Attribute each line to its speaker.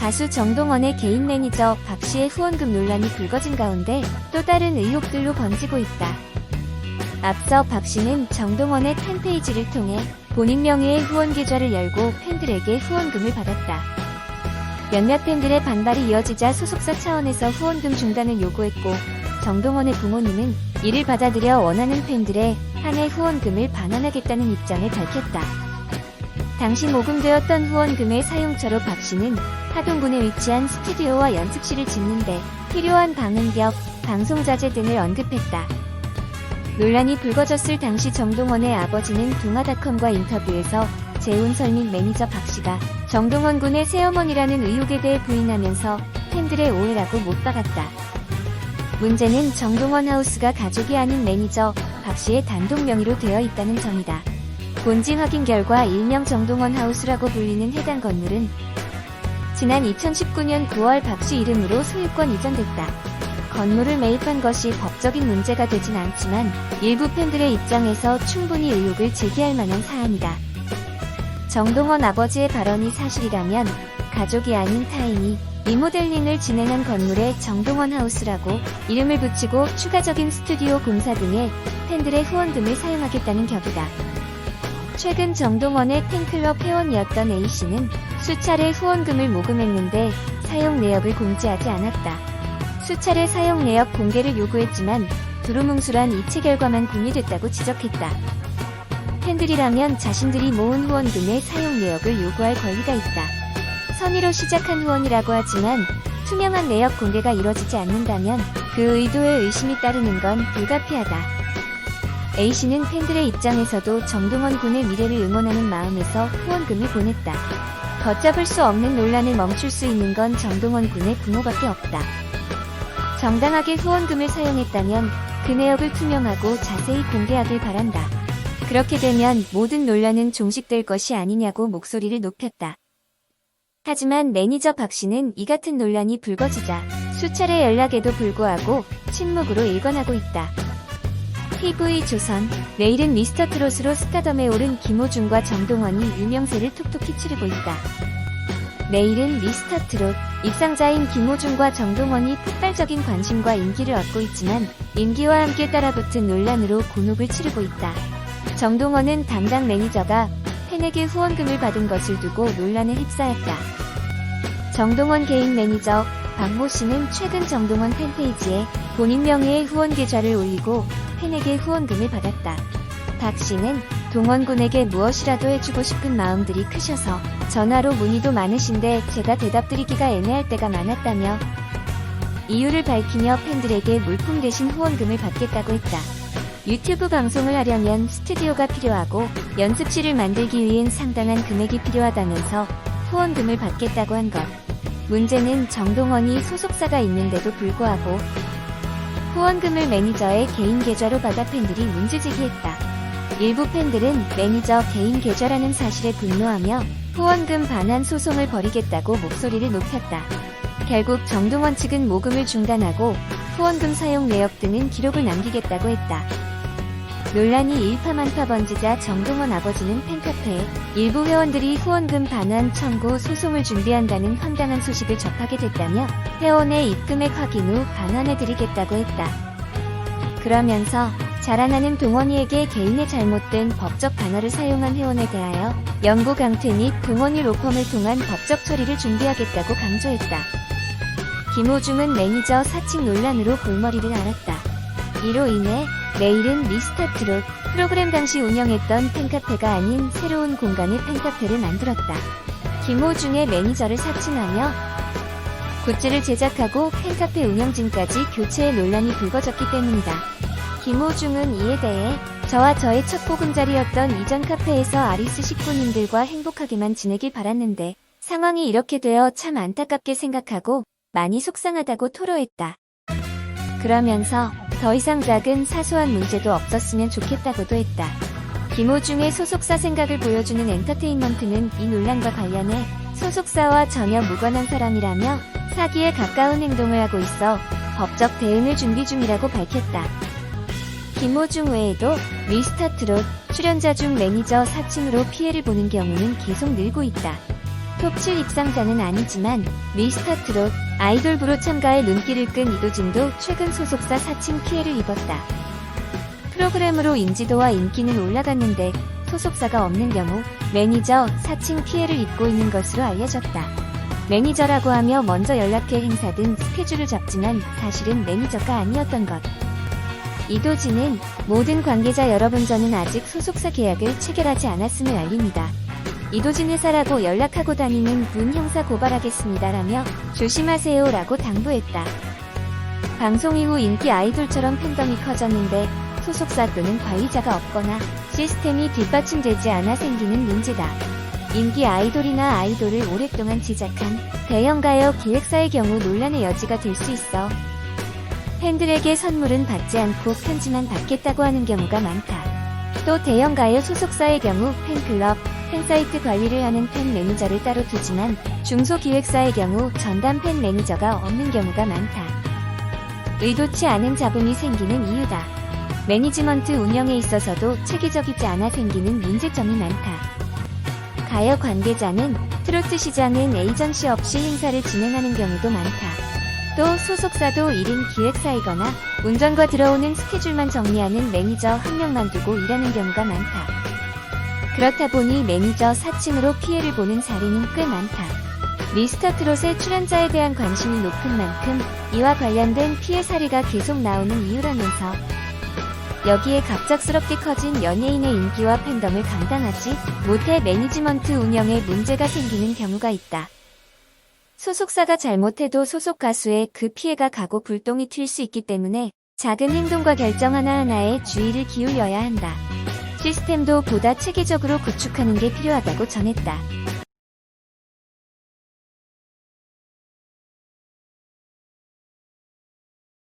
Speaker 1: 가수 정동원의 개인 매니저 박씨의 후원금 논란이 불거진 가운데 또 다른 의혹들로 번지고 있다. 앞서 박씨는 정동원의 팬페이지를 통해 본인 명의의 후원 계좌를 열고 팬들에게 후원금을 받았다. 몇몇 팬들의 반발이 이어지자 소속사 차원에서 후원금 중단을 요구했고, 정동원의 부모님은 이를 받아들여 원하는 팬들의 한해 후원금을 반환하겠다는 입장을 밝혔다. 당시 모금되었던 후원금의 사용처로 박씨는 하동군에 위치한 스튜디오와 연습실을 짓는데 필요한 방음벽, 방송자재 등을 언급했다. 논란이 불거졌을 당시 정동원의 아버지는 동아닷컴과 인터뷰에서 재혼설 및 매니저 박씨가 정동원 군의 새어머니라는 의혹에 대해 부인하면서 팬들의 오해라고 못 박았다. 문제는 정동원 하우스가 가족이 아닌 매니저 박씨의 단독 명의로 되어 있다는 점이다. 본지 확인 결과 일명 정동원 하우스라고 불리는 해당 건물은 지난 2019년 9월 박씨 이름으로 소유권 이전됐다. 건물을 매입한 것이 법적인 문제가 되진 않지만 일부 팬들의 입장에서 충분히 의혹을 제기할 만한 사안이다. 정동원 아버지의 발언이 사실이라면 가족이 아닌 타인이 리모델링을 진행한 건물에 정동원 하우스라고 이름을 붙이고 추가적인 스튜디오 공사 등에 팬들의 후원금을 사용하겠다는 격이다. 최근 정동원의 팬클럽 회원이었던 A씨는 수차례 후원금을 모금했는데 사용 내역을 공지하지 않았다. 수차례 사용 내역 공개를 요구했지만 두루뭉술한 이체 결과만 공유됐다고 지적했다. 팬들이라면 자신들이 모은 후원금의 사용 내역을 요구할 권리가 있다. 선의로 시작한 후원이라고 하지만 투명한 내역 공개가 이뤄지지 않는다면 그 의도에 의심이 따르는 건 불가피하다. A씨는 팬들의 입장에서도 정동원 군의 미래를 응원하는 마음에서 후원금을 보냈다. 걷잡을 수 없는 논란을 멈출 수 있는 건 정동원 군의 부모밖에 없다. 정당하게 후원금을 사용했다면 그 내역을 투명하고 자세히 공개하길 바란다. 그렇게 되면 모든 논란은 종식될 것이 아니냐고 목소리를 높였다. 하지만 매니저 박씨는 이 같은 논란이 불거지자 수차례 연락에도 불구하고 침묵으로 일관하고 있다. TV조선, 내일은 미스터트롯으로 스타덤에 오른 김호중과 정동원이 유명세를 톡톡히 치르고 있다. 내일은 미스터트롯, 입상자인 김호중과 정동원이 폭발적인 관심과 인기를 얻고 있지만 인기와 함께 따라붙은 논란으로 곤혹을 치르고 있다. 정동원은 담당 매니저가 팬에게 후원금을 받은 것을 두고 논란에 휩싸였다. 정동원 개인 매니저 박모 씨는 최근 정동원 팬페이지에 본인 명의의 후원 계좌를 올리고 팬에게 후원금을 받았다. 박 씨는 동원군에게 무엇이라도 해주고 싶은 마음들이 크셔서 전화로 문의도 많으신데 제가 대답드리기가 애매할 때가 많았다며 이유를 밝히며 팬들에게 물품 대신 후원금을 받겠다고 했다. 유튜브 방송을 하려면 스튜디오가 필요하고 연습실을 만들기 위hen 상당한 금액이 필요하다면서 후원금을 받겠다고 한 것. 문제는 정동원이 소속사가 있는데도 불구하고 후원금을 매니저의 개인 계좌로 받아 팬들이 문제제기했다. 일부 팬들은 매니저 개인 계좌라는 사실에 분노하며 후원금 반환 소송을 벌이겠다고 목소리를 높였다. 결국 정동원 측은 모금을 중단하고 후원금 사용 내역 등은 기록을 남기겠다고 했다. 논란이 일파만파 번지자 정동원 아버지는 팬카페에 일부 회원들이 후원금 반환 청구 소송을 준비한다는 황당한 소식을 접하게 됐다며 회원의 입금액 확인 후 반환해드리겠다고 했다. 그러면서 자라나는 동원이에게 개인의 잘못된 법적 단어를 사용한 회원에 대하여 연고 강퇴 및 동원이 로펌을 통한 법적 처리를 준비하겠다고 강조했다. 김호중은 매니저 사칭 논란으로 골머리를 앓았다. 이로 인해 내일은 미스터트롯 프로그램 당시 운영했던 팬카페가 아닌 새로운 공간의 팬카페를 만들었다. 김호중의 매니저를 사칭하며 굿즈를 제작하고 팬카페 운영진까지 교체의 논란이 불거졌기 때문이다. 김호중은 이에 대해 저와 저의 첫 보금자리였던 이전 카페에서 아리스 식구님들과 행복하게만 지내길 바랐는데 상황이 이렇게 되어 참 안타깝게 생각하고 많이 속상하다고 토로했다. 그러면서 더 이상 작은 사소한 문제도 없었으면 좋겠다고도 했다. 김호중의 소속사 생각을 보여주는 엔터테인먼트는 이 논란과 관련해 소속사와 전혀 무관한 사람이라며 사기에 가까운 행동을 하고 있어 법적 대응을 준비 중이라고 밝혔다. 김호중 외에도 미스터트롯 출연자 중 매니저 사칭으로 피해를 보는 경우는 계속 늘고 있다. 톱 7 입상자는 아니지만 미스터트롯 아이돌부로 참가해 눈길을 끈 이도진도 최근 소속사 사칭 피해를 입었다. 프로그램으로 인지도와 인기는 올라갔는데 소속사가 없는 경우 매니저 사칭 피해를 입고 있는 것으로 알려졌다. 매니저라고 하며 먼저 연락해 행사든 스케줄을 잡지만 사실은 매니저가 아니었던 것. 이도진은 모든 관계자 여러분, 저는 아직 소속사 계약을 체결하지 않았음을 알립니다. 이도진 회사라고 연락하고 다니는 분 형사 고발하겠습니다 라며 조심하세요 라고 당부했다. 방송 이후 인기 아이돌처럼 팬덤이 커졌는데 소속사 또는 관리자가 없거나 시스템이 뒷받침되지 않아 생기는 문제다. 인기 아이돌이나 아이돌을 오랫동안 제작한 대형 가요 기획사의 경우 논란의 여지가 될 수 있어 팬들에게 선물은 받지 않고 편지만 받겠다고 하는 경우가 많다. 또 대형 가요 소속사의 경우 팬클럽, 팬사이트 관리를 하는 팬 매니저를 따로 두지만 중소기획사의 경우 전담 팬 매니저가 없는 경우가 많다. 의도치 않은 잡음이 생기는 이유다. 매니지먼트 운영에 있어서도 체계적이지 않아 생기는 문제점이 많다. 가요 관계자는 트로트 시장은 에이전시 없이 행사를 진행하는 경우도 많다. 또 소속사도 1인 기획사이거나 운전과 들어오는 스케줄만 정리하는 매니저 한 명만 두고 일하는 경우가 많다. 그렇다 보니 매니저 사칭으로 피해를 보는 사례는 꽤 많다. 미스터트롯의 출연자에 대한 관심이 높은 만큼 이와 관련된 피해 사례가 계속 나오는 이유라면서 여기에 갑작스럽게 커진 연예인의 인기와 팬덤을 감당하지 못해 매니지먼트 운영에 문제가 생기는 경우가 있다. 소속사가 잘못해도 소속 가수에 그 피해가 가고 불똥이 튈 수 있기 때문에 작은 행동과 결정 하나하나에 주의를 기울여야 한다. 시스템도 보다 체계적으로 구축하는 게 필요하다고 전했다.